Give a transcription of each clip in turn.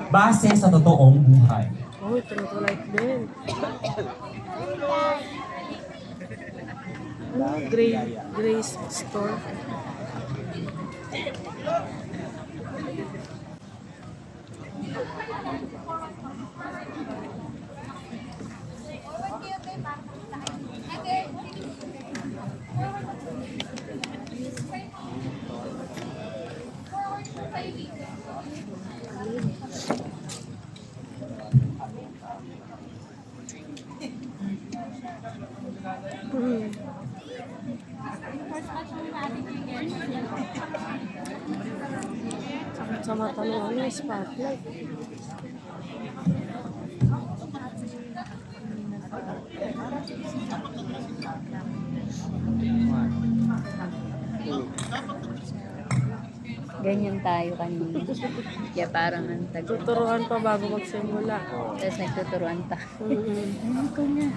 base sa totoong buhay. Oh, like din. Grace Store. Sa mata ng ano, spotlight. Ganyan tayo kanina. Kaya parang antag. Tuturuan pa bago magsimula. Tapos nagtuturuan ta. Mm-hmm. Ano ko na?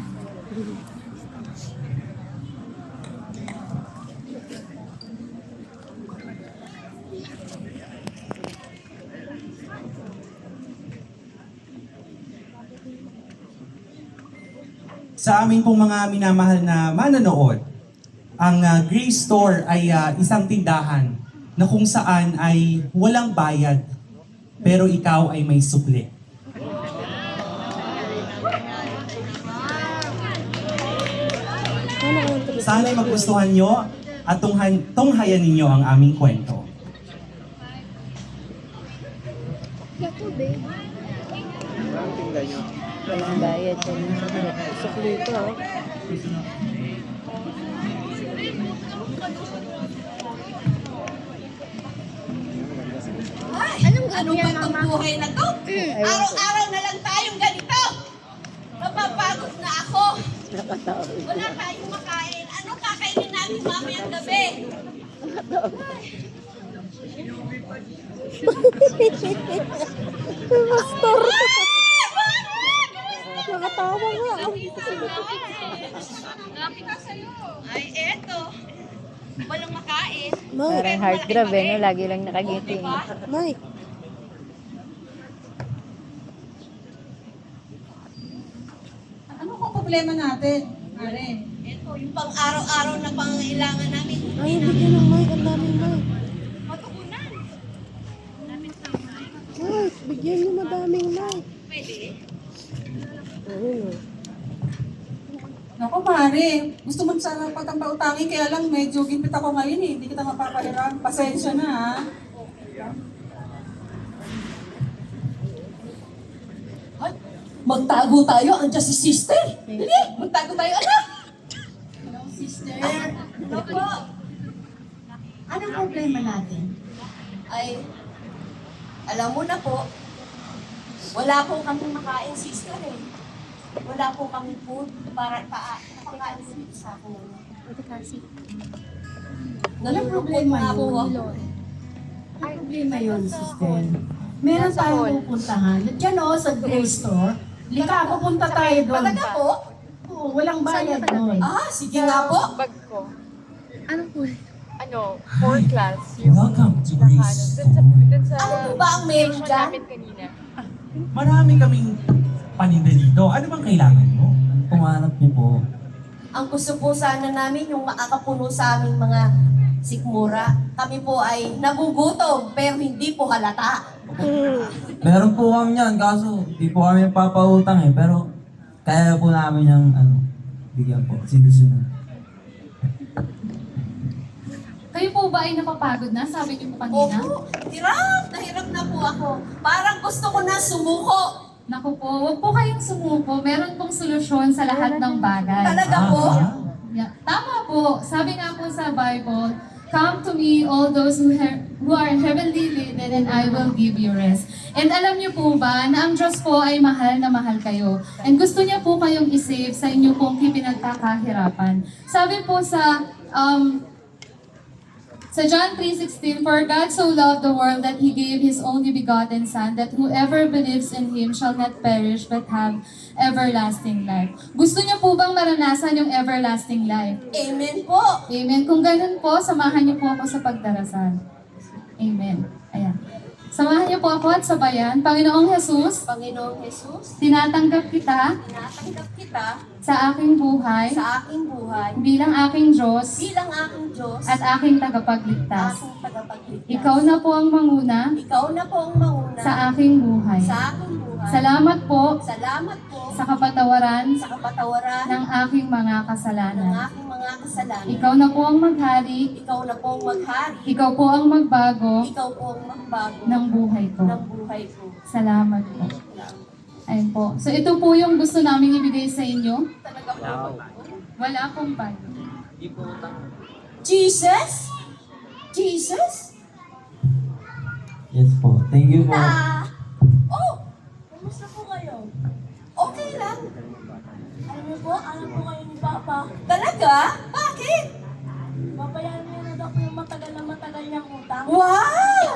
Sa amin pong mga minamahal na manonood, ang Grace Store ay isang tindahan na kung saan ay walang bayad, pero ikaw ay may sukli. Sana'y magustuhan nyo at tunghayan ninyo ang aming kwento. Walang bayad. Sukli ito, oh. Ano ba itong buhay na to? Araw-araw na lang tayong ganito. Napapagod na ako. Wala tayong makain. Ano kakainin natin mamayang gabi? Pastor! Nakatawa nga. Lapit ka sa'yo. Ay, eto. Walang makain. Parang heart grab eh, no? Lagi lang nakagiting. Mike. Ano kung problema natin? Are, eto, yung pang-araw-araw na pangangailangan namin. Ay, bigyan ng Mike. Ang daming Mike. Matugunan. Mike, bigyan niyo madaming Mike. Pwede. Ayun, oh. Naku, pare. Gusto mo sana pagkampautangin, kaya lang medyo gipit ako ngayon eh. Hindi kita mapapahiram. Pasensya na ha. Ay, magtago tayo. Andiyan si sister. Dali, magtago tayo, anak. Hello, sister. Ano po? Anong problema natin? Ay, alam mo na po, wala po kaming makain, sister eh. Wala po kaming food para pakain sa akin. Nalulungkot nga po ako. Ang problema yun, sister. Meron tayong pupuntahan. Diyan o, sa Grace Store. Lika, pupunta tayo doon. Talaga po? Oo, walang bayad doon. Ah, sige nga po. Bag ko. Ano po? Ano, 4 class. Yung Welcome to Grace dun sa Ano po ba ang meron station dyan? namin kanina. Marami kaming paninda dito. Ano bang kailangan nyo? Pumanap niyo po. Ang gusto po sana namin yung makakapuno sa aming mga sikmura. Kami po ay nagugutom pero hindi po halata. Meron po kami yan, kaso di po kami papautang eh. Pero kaya po namin yung bigyan po. Sinusunod. Kayo po ba ay napapagod na? Sabi niyo po kanina. Opo, hirap na po ako. Parang gusto ko na sumuko. Naku po, huwag po kayong sumuko. Meron pong solusyon sa lahat ng bagay. Talaga po? Yeah. Tama po. Sabi nga po sa Bible, "Come to me, all those who are heavenly laden, and I will give you rest." And alam niyo po ba na ang Diyos po ay mahal na mahal kayo. And gusto niya po kayong isave sa inyo pong pinagkakahirapan. Sabi po sa John 3:16, "For God so loved the world that He gave His only begotten Son, that whoever believes in Him shall not perish but have everlasting life." Gusto niyo po bang maranasan yung everlasting life? Amen po. Amen. Kung ganun po, samahan niyo po ako sa pagdarasal. Amen. Ayan. Samahan niyo po ako at sabayan. Panginoong Jesus, Panginoong Jesus, tinatanggap kita tinatanggap kita sa aking buhay sa aking buhay bilang aking Diyos bilang aking Diyos at aking tagapagligtas. aking tagapagligtas. Ikaw na po ang manguna Ikaw na po ang mauna sa aking buhay. sa aking buhay. Salamat po Salamat po sa kapatawaran sa kapatawaran ng aking mga ng kasalanan. aking mga kasalanan. Ikaw na po ang maghari, Ikaw na po ang maghari. ikaw po ang magbago Ikaw po ang magbago ng buhay ko. ng buhay ko. Salamat po. Ayun po. So ito po yung gusto namin ibigay sa inyo. Talaga po. Wala pong pan. Jesus? Jesus? Yes po. Thank you po. Oh! Kumusta po kayo? Okay lang. Alam po kayo ni Papa. Talaga? Bakit? Babayaran niya na daw po yung matagal niyang utang. Wow!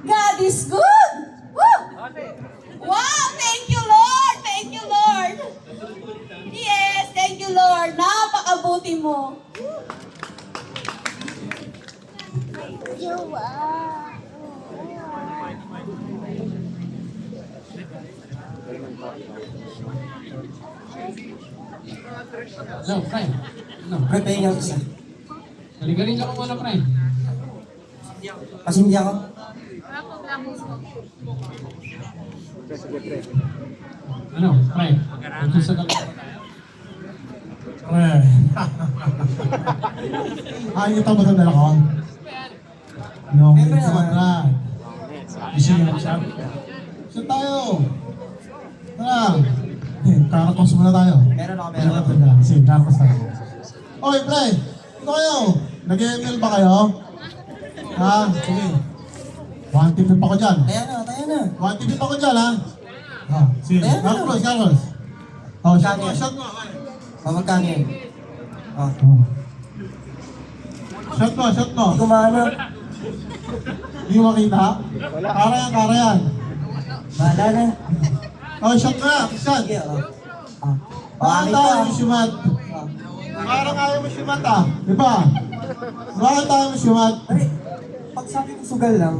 God is good! Woo! Wow! Thank you, Lord! Thank you, Lord! Yes, thank you, Lord! Napakabuti mo! Hello, Fred. Ano? Prepare yung isa. Galing-galing ka muna, Fred. Kasi hindi ako. Ano, Fred? Ito sa galing pa tayo. Ay, ito ba itong dalakon? No, Siyempre sa naman. kontrad. Gising na siya. Siya tayo. Tara. Karakos muna tayo. Meron ako, Meron ako. Sige, karakos tayo. Okay, pre. Ito kayo. Nag-ML ba kayo? Ha? Sige. 1 pa ko dyan. Kaya na. 1 pa ko dyan, ha? Ah, sige. Ayan na. Karakos. Oh, shot mo, Kanya. shot mo. Magkano yun? Oh. Oh. Shot mo, shot mo. Hindi ko maano. Hindi mo makita? Kara yan. Bahala na. Oh, shot mo na. Shot. Sige, oh. Ah. Bakit Okay tayo pa. mo siumat? Ah. Parang ayaw mo siumat ah. Di ba? Bakit tayo mo siumat? Ay, pag sabi ko sugal lang.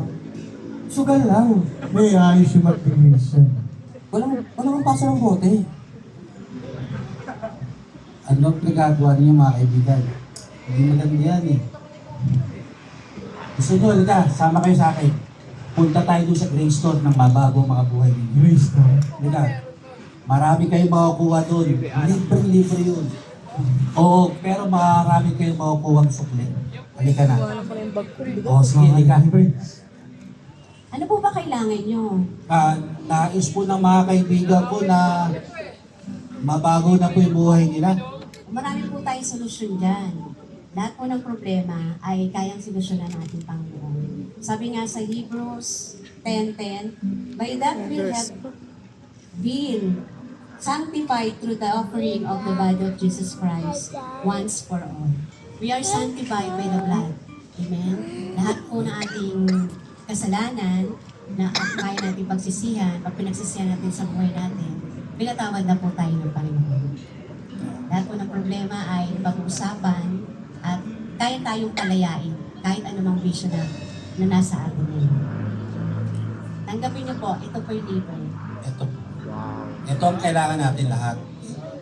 May ayaw siumat din minsan. Walang paso ng bote. Ano ang pinagagawa niyo mga kaibigan? Hindi maganda yan eh. Gusto nyo, halika, sama kayo sa akin. Punta tayo doon sa Grace Store ng mabago ang mga buhay ninyo. Grace no? Halika, marami kayong makukuha doon. Libre yun. Oo, pero marami kayong makukuha ang sukli. Halika na. Wala ko na yung bag ko. Oo, sige, halika. Ano po ba kailangan nyo? Nais po ng mga kaibigan ko na mabago na po yung buhay nila. Marami po tayong solusyon dyan. Lahat po ng problema ay kayang solusyonan natin, Panginoon. Sabi nga sa Hebrews 10:10, by that we have been sanctified through the offering of the body of Jesus Christ once for all. We are sanctified by the blood. Amen? Lahat po ng ating kasalanan na kaya natin pagsisihan, pag pinagsisihan natin sa buhay natin, pinatawad na po tayo ng Panginoon. Lahat po ng problema ay pag-uusapan at kaya tayong palayain kahit anumang bisyo na nasa atin ngayon. Tanggapin niyo po, ito po yung libre. Ito ang kailangan natin lahat.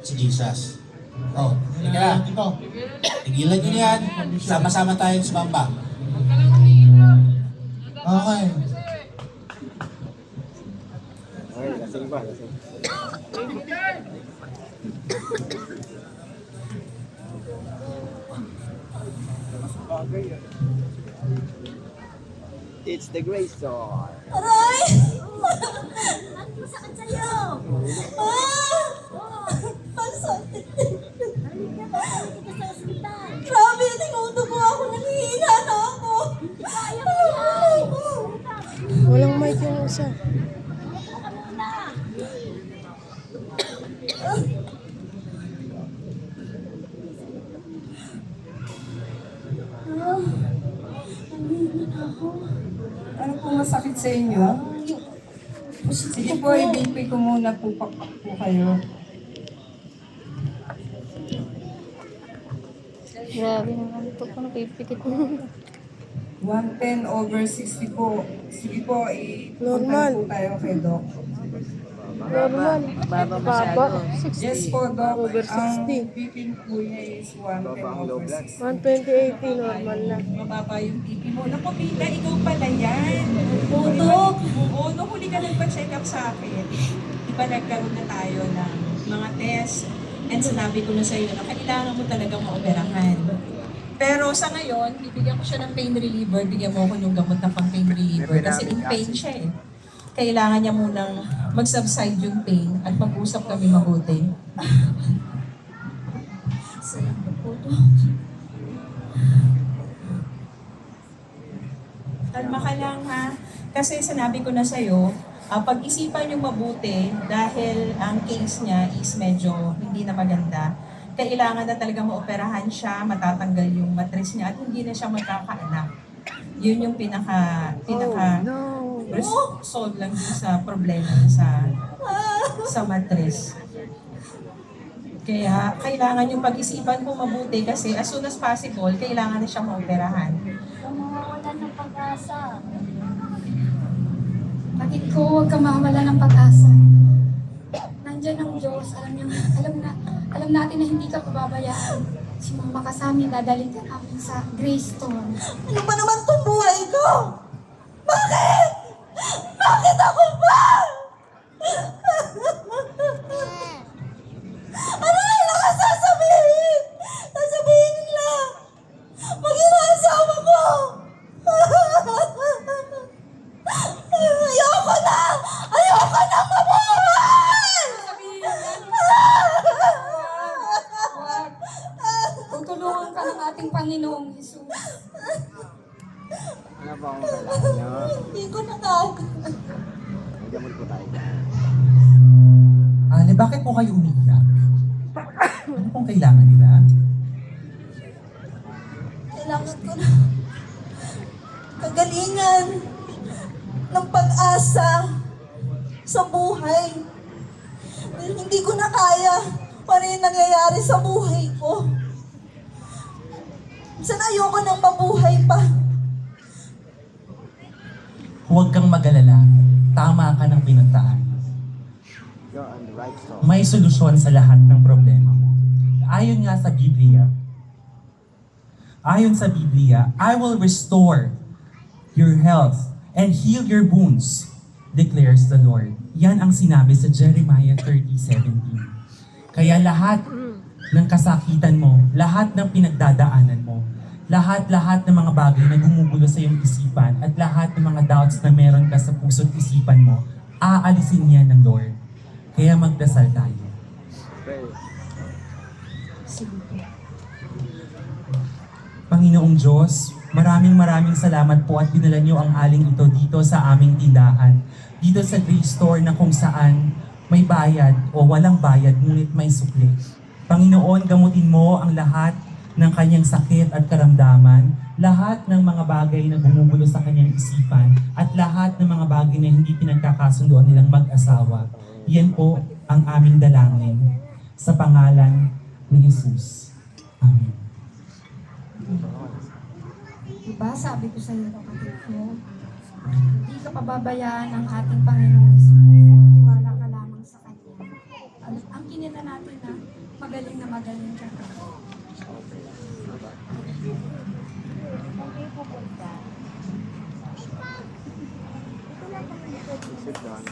Si Jesus. Oh, halika na. Ito. Tigilan nyo na yan. Sama-sama tayong sumamba. Okay. It's the Grace Store. Aray! Ang sakit sa'yo! Pansakit! Grabe, tinutubo ako, nanghihina na ako! Walang mic yung isa. Ano po masakit sa inyo? Sige po, i-BP ko muna po kayo. Grabe naman ito. Kung napipikit mo. 110/60 po. Sige po, Normal. po tayo kay Doc. Normal. Baba Baba. masyado. 60. Yes po, Doc. Over 60. Ang BP po niya is 110/60. 120/80, normal na. Mababa yung BP mo. Naku, Pita, ikaw pala yan. Doc. Oo, nung huli ka nagpa-check up sa akin, di ba nagkaroon na tayo ng mga test and sinabi ko na sa iyo na kailangan mo talagang maoperahan. Pero sa ngayon, bibigyan ko siya ng pain reliever, bigyan mo ako ng gamot na pang pain reliever kasi in pain siya eh. Kailangan niya munang mag-subside yung pain at mag-usap kami mabuti. Salamat po, Doc. Kalma ka lang ha. Kasi sinabi ko na sa'yo, pag-isipan yung mabuti dahil ang case niya is medyo hindi na maganda. Kailangan na talaga maoperahan siya, matatanggal yung matris niya at hindi na siya magkakaanak. Yun yung pinaka solve lang dun sa problema niya sa matris. Kaya kailangan yung pag-isipan mo mabuti kasi as soon as possible, kailangan na siya maoperahan. Mawawalan ng pag-asa. Bakit ko huwag ka mawala ng pag-asa? Nandiyan ang Diyos. Alam natin na hindi ka pababayaan. Sumama ka sa amin, dadalhin ka namin sa Grace Store. Ano ba naman itong buhay ko? Bakit? Bakit ako ba? Ano na lang ang sasabihin? Sasabihin nila, maging asawa ko. Ayoko na! Ayoko na mabuhay! Tutulungan ka ng ating Panginoong Jesus. Ano ba ang kailangan nyo? Hindi ko na kaya. Gamot po tayo. Ale, bakit po kayo umiiyak? Ano pong kailangan nila? Kailangan ko na kagalingan ng pag-asa sa buhay. Dahil hindi ko na kaya paano yung nangyayari sa buhay ko. Minsan ayoko nang mabuhay pa. Huwag kang mag-alala. Tama ka ng pinuntahan. You're on the right side. May solusyon sa lahat ng problema mo. Ayon nga sa Biblia, I will restore your health and heal your wounds, declares the Lord. Yan ang sinabi sa Jeremiah 30:17. Kaya lahat ng kasakitan mo, lahat ng pinagdadaanan mo, lahat ng mga bagay na gumugulo sa iyong isipan at lahat ng mga doubts na meron ka sa puso't isipan mo, aalisin yan ng Lord. Kaya magdasal tayo. Pray. Panginoong Diyos, maraming salamat po at dinala niyo ang aling ito dito sa aming tindahan. Dito sa Grace Store na kung saan may bayad o walang bayad ngunit may sukli. Panginoon, gamutin mo ang lahat ng kanyang sakit at karamdaman, lahat ng mga bagay na gumugulo sa kanyang isipan, at lahat ng mga bagay na hindi pinagkakasunduan nilang mag-asawa. Yan po ang aming dalangin sa pangalan ni Jesus. Amen. Diba, sabi ko sa iyo, kapatid ko, hindi ka pababayaan ng ating Panginoong Jesus. Tiwala ka lamang sa Kanya. Ang kinita natin na magaling ka. Sit down.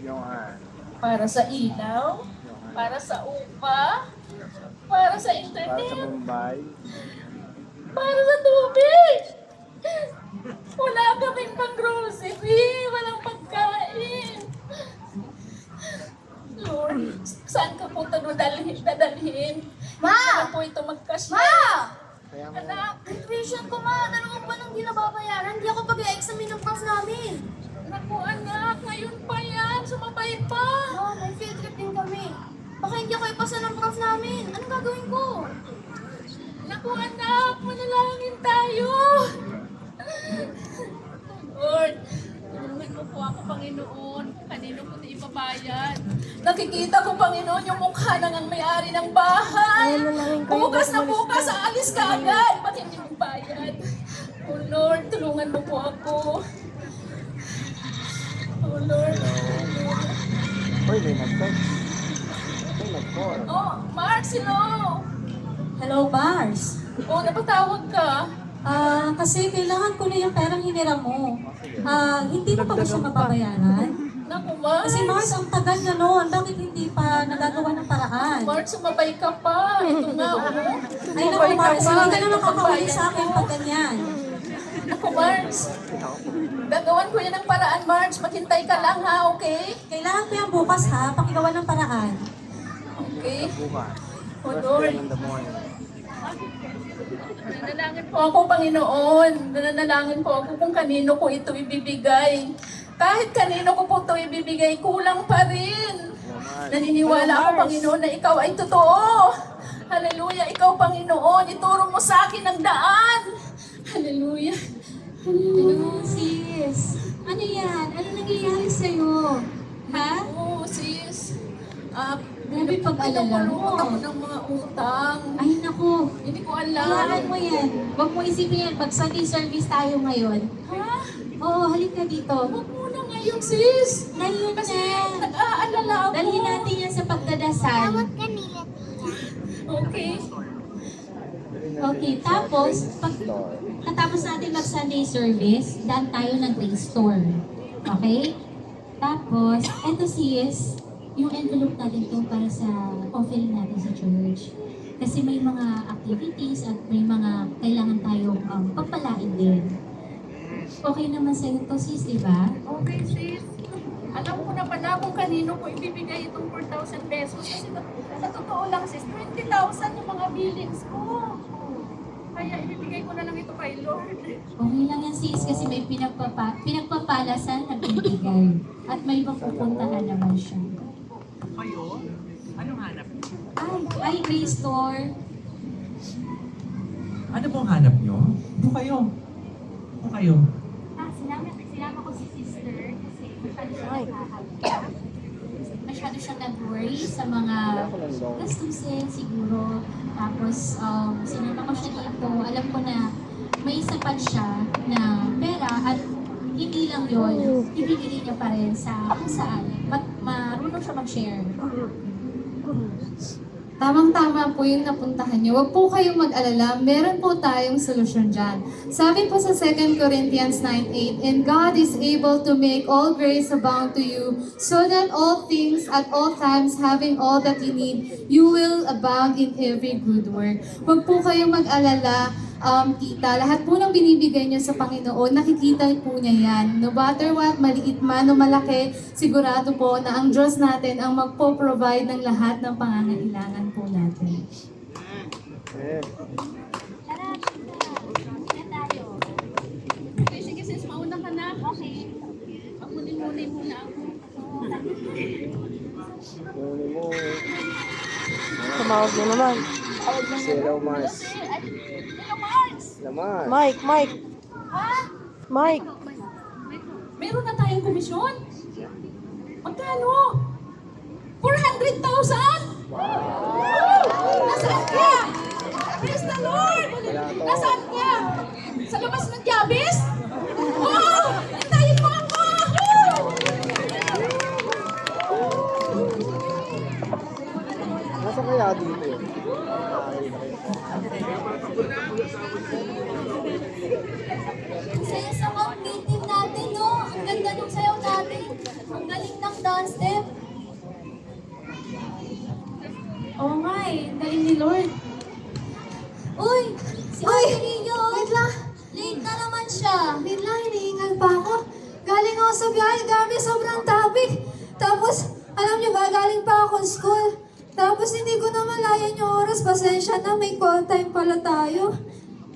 Yung hand. Para sa ilaw, para sa upa, para sa Para sa internet, Mumbai. para sa tubig. Wala kaming pang-grocery, walang pagkain. Lord, saan ka po ito dadalhin? Ma! Saan po ito mag-cash? Ma! Kaya mo, Anak, Tuition ko, ma! 2 buwan nang di nababayaran. Hindi ako pag-e-examine ng prof namin. naku anak, ngayon pa yan, sumabay pa. Ma, may field trip din kami. Baka hindi ako ipasa ng prof namin. Anong gagawin ko? Naku anak, manalangin tayo. Lord, tulungan mo po ako, Panginoon. Kanino ko na ibabayad? Nakikita ko, Panginoon, yung mukha ng ang may-ari ng bahay. Bukas na bukas, aalis ka agad. Ba't hindi mo bayad? Oh Lord, tulungan mo po ako. Oh Lord. Uy, may nag-text. May nag-call. Oh, Mars, hello. Hello, Mars. Oh, napatawag ka. Kasi kailangan ko na yung perang hiniram mo. Hindi mo pa ba siya mababayaran? Naku, Mars. Kasi Mars, ang tagal na noon. Bakit hindi pa nagagawa ng paraan? Mars, sumabay ka pa. Ito nga, oh. Ay, naku, Mars, hindi ka na makakaulit sa akin pag ganyan. Naku, Mars. Gagawan ko yan ng paraan, Mars. Maghintay ka lang, ha? Okay? Kailangan ko yan bukas ha, pakigawa ng paraan. Okay. Bukas. Oh, First Lord. thing in the morning. Nananalangin po ako, Panginoon. Nananalangin po ako kung kanino ko ito ibibigay. Kahit kanino ko po ito ibibigay, kulang pa rin. Naniniwala ako, Panginoon, na ikaw ay totoo. Hallelujah. Ikaw, Panginoon, ituro mo sa akin ang daan. Hallelujah. Hello, sis. Ano yan? Ano nangyayari sa'yo? Ha? Oo, sis. Grabe pag-alala mo. Pinapulungan ako ng mga utang. Ay, naku. Hindi ko alam. Kailangan mo yan. Huwag mo isipin yan. Pag Sunday service tayo ngayon. Ha? Oo, halika dito. Huwag muna ngayon, sis. Ngayon Kasi na. nag-aalala ako. Dalhin natin yan sa pagdadasal. Okay. Okay, tapos, pag katapos natin mag-Sunday service, daan tayo ng Grace Store. Okay? Tapos, eto sis, yung envelope natin to para sa offering natin sa church. Kasi may mga activities at may mga kailangan tayong pagpalain din. Okay naman sa'yo to sis, di ba? Okay, sis. Alam ko na pala kung kanino ko ibibigay itong 4,000 pesos. Kasi sa totoo lang, sis, 20,000 yung mga billings ko. Kaya ibibigay ko na lang ito kay Lord. Okay lang yan sis, kasi may pinagpapalasan na bibigay. At may mapupuntahan naman siya. Kayo? Anong hanap? Ay, Grace Store. Ano pong hanap nyo? Doon kayo. Doon kayo. Sinama ko si sister kasi masyado siyang nag-worry sa mga gastusin siguro. Tapos sinama ko siya dito. Alam ko na may sapat siya na pera at hindi lang yun, ibibigay niya pa rin sa kung saan. Marunong siya mag-share. Tamang-tama po yung napuntahan niyo. Huwag po kayong mag-alala. Meron po tayong solusyon dyan. Sabi po sa 2 Corinthians 9:8, "And God is able to make all grace abound to you, so that all things at all times, having all that you need, you will abound in every good work." Huwag po kayong mag-alala, tita. Lahat po ng binibigay niyo sa Panginoon, nakikita po niya yan. No matter what, maliit man o malaki, sigurado po na ang Diyos natin ang magpo-provide ng lahat ng pangangailangan po natin. Okay, sige sis, mauna ka na. Okay. Muni muna ako. Tumawag na naman. Si Hello Mars. Hello, Mars! Naman. Mike. Mike. Meron na tayong komisyon? Magkano? 400,000? Nasaan ka? Praise the Lord! Nasaan ka? Sa labas ng Jabis? Wow! Hintayin mo ako! Nasa kaya dito yun? Saya sa mga meeting natin, no? Ang ganda ng sayaw natin. Ang galing ng dance step. Oo nga eh, ang galing ni Lord. Uy! Si Ate Rio! Wait lang! Late na naman siya. Wait lang, hinihingal pa ako. Galing ako sa biyahe, gabi, sobrang traffic. Tapos, alam niyo ba, galing pa ako school. Tapos hindi ko na malayan yung oras. Pasensya na, may call time pala tayo.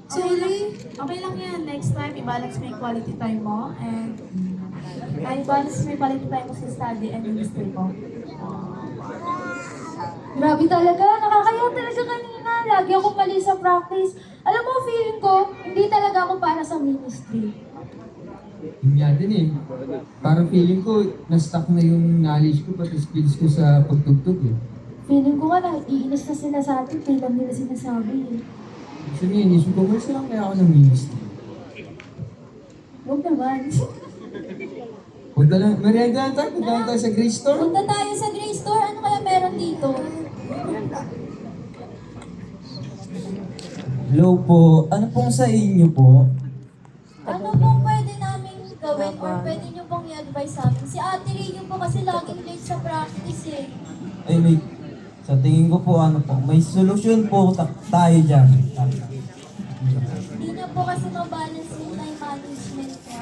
Sorry. Okay lang yan. Next time, i-balance mo yung quality time mo. And i-balance mo yung quality time mo sa study and ministry mo. Grabe talaga, nakakaya talaga kanina. Lagi ako mali sa practice. Alam mo, feeling ko, hindi talaga na ako para sa ministry. Yun nga din eh. Parang feeling ko, na-stuck na yung knowledge ko pati skills ko sa pagtugtog eh. Feeling ko nga naiinis na sila sa atin, kaya lang nila sinasabi eh. Gusto niya, inisip ko, mas lang kaya ako ng ministry. Huwag naman. Punta lang, merienda na tayo, punta lang tayo sa Grace Store. Punta tayo sa Grace Store, ano kaya meron dito? Hello po, ano pong sa inyo po? Ano pong pwede namin gawin or pwede nyo pong i-advise sa amin? Si Ate Ray po kasi laging late sa practice eh. Ay, may, sa tingin ko po, ano po, may solusyon po tayo dyan. Hindi na po kasi mabalance yung time management ko.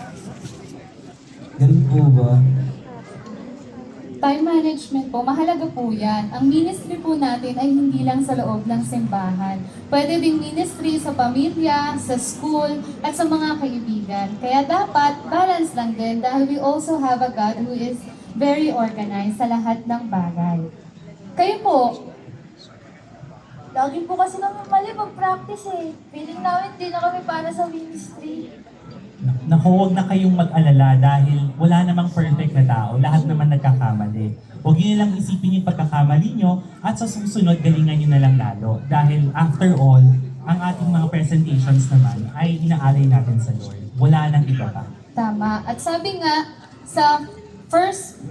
Ganun po ba? Time management po, mahalaga po yan. Ang ministry po natin ay hindi lang sa loob ng simbahan. Pwede ding ministry sa pamilya, sa school, at sa mga kaibigan. Kaya dapat balance lang din dahil we also have a God who is very organized sa lahat ng bagay. Kayo po, Lagi po kasi kami mali mag-practice eh. Feeling namin di na kami para sa ministry. Naku, huwag na kayong mag-alala dahil wala namang perfect na tao. Lahat naman nagkakamali. Huwag nyo nilang isipin yung pagkakamali nyo at sa susunod, galingan nyo na lang lalo. Dahil after all, ang ating mga presentations naman ay inaalay natin sa Lord. Wala nang iba pa. tama. At sabi nga sa First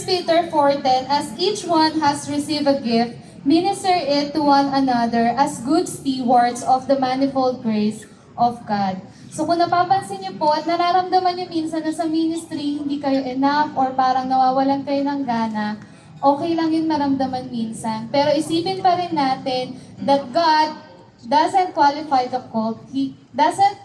Peter 4:10, as each one has received a gift, minister it to one another as good stewards of the manifold grace of God. So kung napapansin niyo po at nararamdaman niyo minsan na sa ministry hindi kayo enough or parang nawawalan kayo ng gana, okay lang yun maramdaman minsan. Pero isipin pa rin natin that God doesn't qualify the called. He doesn't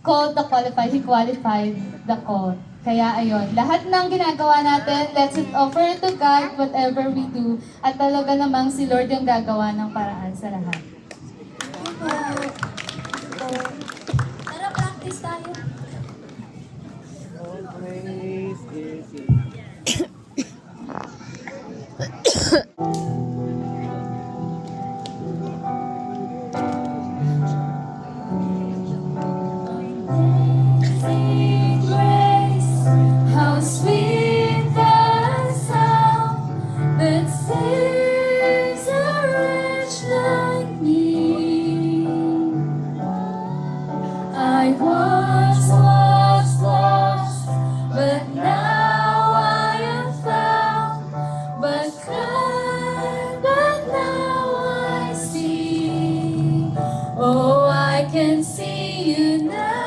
call the qualified, He qualified the called. Kaya ayun, lahat ng ginagawa natin, let's offer it to God whatever we do. At talaga namang si Lord yung gagawa ng paraan sa lahat. Tara, practice tayo. How sweet the sound that saves a wretch like me. I once was lost, but now I am found. But now I see. Oh, I can see you now.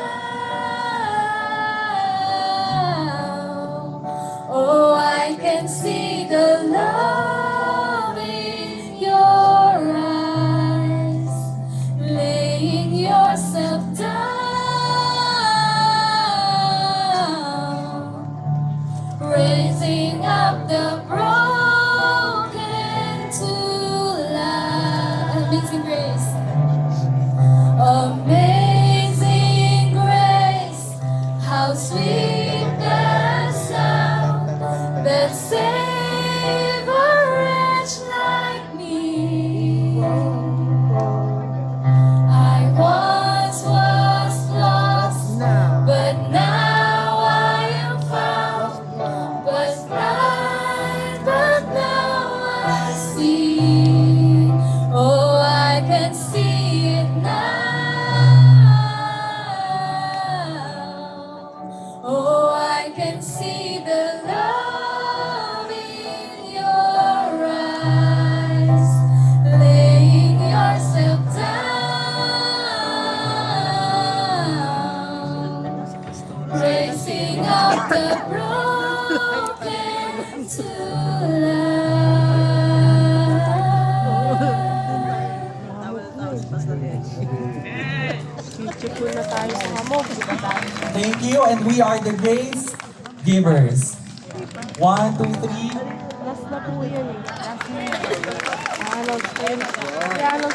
Oh, I can see the love in your eyes, laying yourself down, raising up the broken to life. Amazing grace. Amazing grace, how sweet the sound that saved a wretch like me. I once was lost, but now I am found. Was blind, but now I see. Oh, I can see it now. Oh, I can see the love in your eyes, laying yourself down, raising up the broken to life. Chichipul na tayo sa hamog. Thank you, and we are the Grace Givers. 1, 2, 3. Last na po yan eh. Last na yan. Ano,